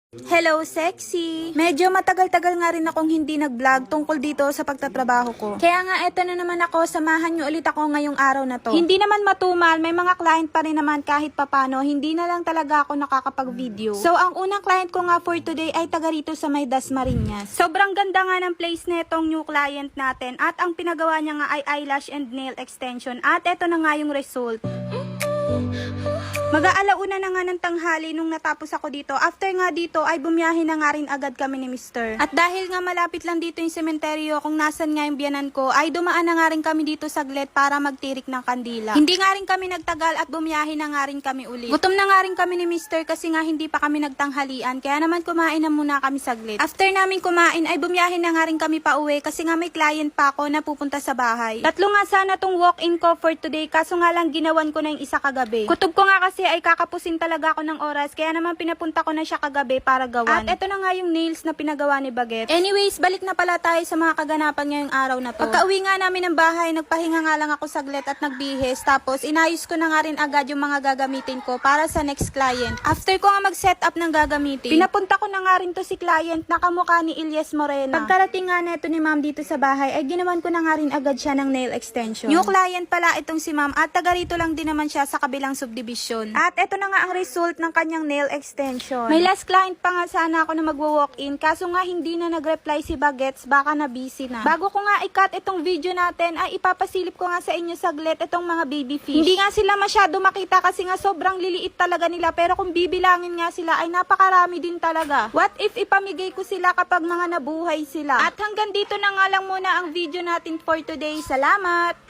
Hello, sexy! Medyo matagal-tagal nga rin akong hindi nag-vlog tungkol dito sa pagtatrabaho ko. Kaya nga eto na naman ako, samahan nyo ulit ako ngayong araw na to. Hindi naman matumal, may mga client pa rin naman kahit papano, hindi na lang talaga ako nakakapag-video. So, ang unang client ko nga for today ay taga rito sa may Dasmariñas. Sobrang ganda nga ng place netong new client natin at ang pinagawa niya nga ay eyelash and nail extension at eto na nga yung result. Mag-aalauna na nga ng tanghali nung natapos ako dito. After nga dito ay bumiyahe na nga rin agad kami ni Mr. At dahil nga malapit lang dito yung sementeryo kung nasan nga yung biyanan ko, ay dumaan na nga rin kami dito saglit para magtirik ng kandila. Hindi nga rin kami nagtagal at bumiyahe na nga rin kami uli. Gutom na nga rin kami ni Mr. kasi nga hindi pa kami nagtanghalian, kaya naman kumain na muna kami saglit. After namin kumain ay bumiyahe na nga rin kami pa uwi kasi nga may client pa ako na pupunta sa bahay. Tatlo nga sana tong walk-in ko for today kaso nga lang ginawan ko na yung isa kagabi. Kutob ko nga kasi ay kakapusin talaga ako ng oras kaya naman pinapunta ko na siya kagabi para gawan. At eto na nga yung nails na pinagawa ni Baguette. Anyways, balik na pala tayo sa mga kaganapan ngayong araw na to. Pagka-uwi nga namin ng bahay, nagpahinga nga lang ako saglit at nagbihis. Tapos inayos ko na nga rin agad yung mga gagamitin ko para sa next client. After ko nga mag-set up ng gagamitin, pinapunta ko na nga rin to si client na kamukha ni Ilyes Morena. Pagkarating nga neto ni ma'am dito sa bahay, ay ginawan ko na nga rin agad siya ng nail extension. New client pala itong si ma'am at taga rito lang din naman siya sa kabilang subdivision. At eto na nga ang result ng kanyang nail extension. May last client pa nga sana ako na magwo-walk-in, kaso nga hindi na nag-reply si Baguettes, baka na busy na. Bago ko nga i-cut itong video natin, ay ipapasilip ko nga sa inyo saglit itong mga baby fish. Hindi nga sila masyado makita kasi nga sobrang liliit talaga nila, pero kung bibilangin nga sila ay napakarami din talaga. What if ipamigay ko sila kapag mga nabuhay sila? At hanggang dito na nga lang muna ang video natin for today. Salamat!